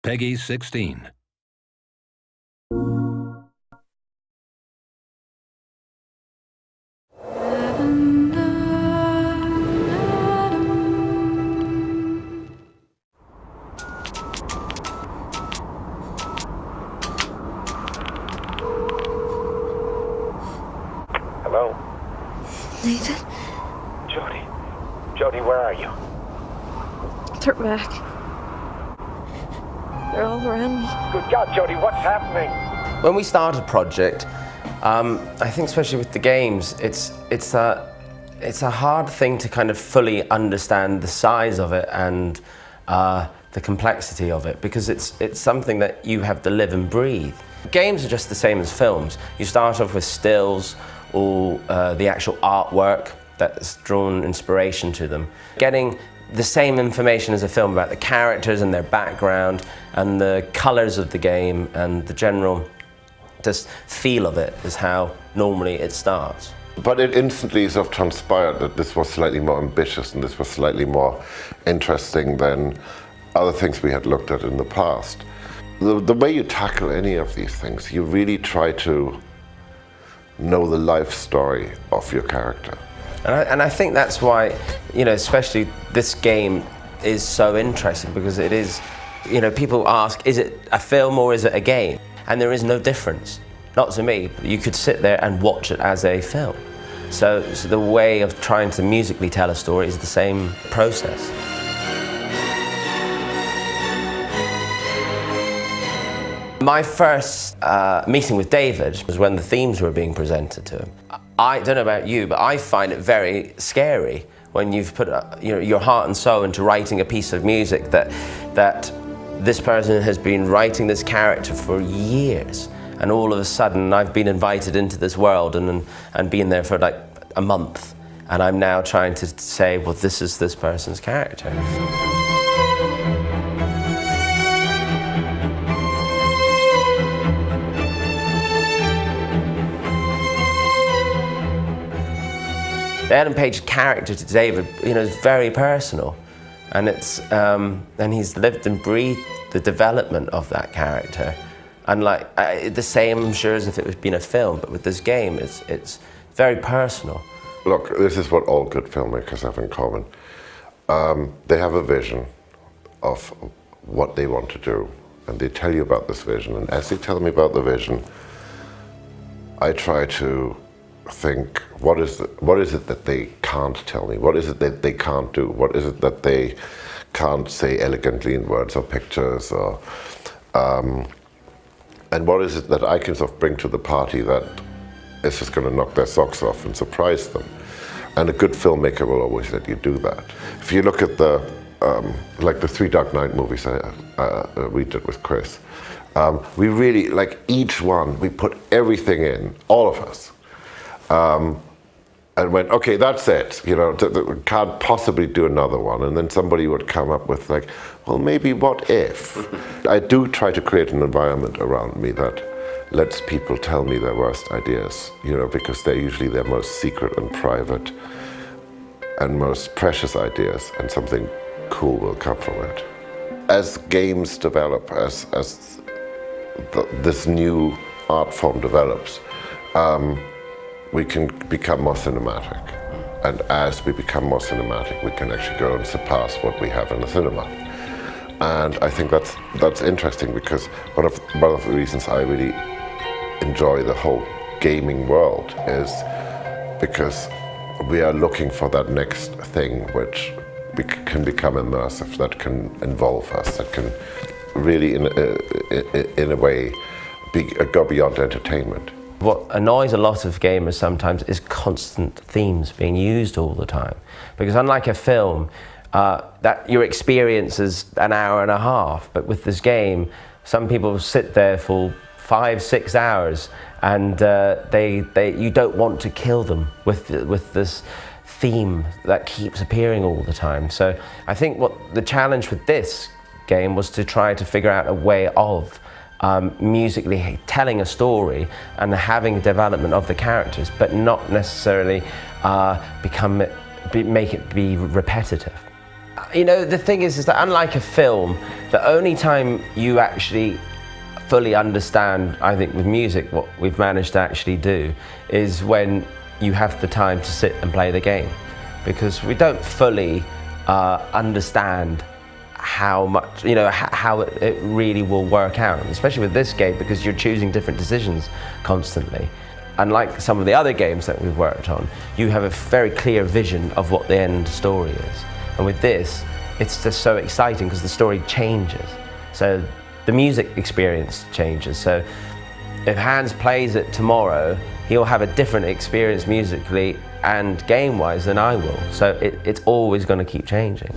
Peggy 16. Hello? Nathan? Jody, where are you? They're back. They're all around me. Good God, Jody, what's happening? When we started a project, I think especially with the games, it's a hard thing to kind of fully understand the size of it and the complexity of it, because it's something that you have to live and breathe. Games are just the same as films. You start off with stills or the actual artwork that's drawn inspiration to them. Getting the same information as a film about the characters and their background and the colours of the game and the general just feel of it is how normally it starts. But it instantly sort of transpired that this was slightly more ambitious and this was slightly more interesting than other things we had looked at in the past. The way you tackle any of these things, you really try to know the life story of your character. And I think that's why, especially this game is so interesting, because it is, people ask, is it a film or is it a game? And there is no difference. Not to me, but you could sit there and watch it as a film. So the way of trying to musically tell a story is the same process. My first meeting with David was when the themes were being presented to him. I don't know about you, but I find it very scary when you've put your heart and soul into writing a piece of music that this person has been writing this character for years, and all of a sudden I've been invited into this world and been there for like a month, and I'm now trying to say, well, this is this person's character. The Ellen Page character to David, is very personal, and and he's lived and breathed the development of that character, and the same, I'm sure, as if it was been a film. But with this game, it's very personal. Look, this is what all good filmmakers have in common. They have a vision of what they want to do, and they tell you about this vision. And as they tell me about the vision, I try to think, what is it that they can't tell me? What is it that they can't do? What is it that they can't say elegantly in words or pictures? Or and what is it that I can sort of bring to the party that is just going to knock their socks off and surprise them? And a good filmmaker will always let you do that. If you look at the the 3 Dark Knight movies we did with Chris, we really, each one, we put everything in, all of us. And went, okay, that's it, can't possibly do another one. And then somebody would come up with well, maybe what if? I do try to create an environment around me that lets people tell me their worst ideas, because they're usually their most secret and private and most precious ideas, and something cool will come from it. As games develop, as this new art form develops, we can become more cinematic. And as we become more cinematic, we can actually go and surpass what we have in the cinema. And I think that's interesting, because one of the reasons I really enjoy the whole gaming world is because we are looking for that next thing which can become immersive, that can involve us, that can really, in a way, go beyond entertainment. What annoys a lot of gamers sometimes is constant themes being used all the time. Because unlike a film, that your experience is an hour and a half, but with this game, some people sit there for 5-6 hours, and you don't want to kill them with this theme that keeps appearing all the time. So I think what the challenge with this game was to try to figure out a way of musically telling a story and having development of the characters, but not necessarily make it be repetitive. You know, the thing is that unlike a film, the only time you actually fully understand, I think with music, what we've managed to actually do is when you have the time to sit and play the game. Because we don't fully understand how much, you know, how it really will work out, especially with this game, because you're choosing different decisions constantly. Unlike some of the other games that we've worked on, you have a very clear vision of what the end story is. And with this, it's just so exciting because the story changes. So the music experience changes. So if Hans plays it tomorrow, he'll have a different experience musically and game-wise than I will. So it's always going to keep changing.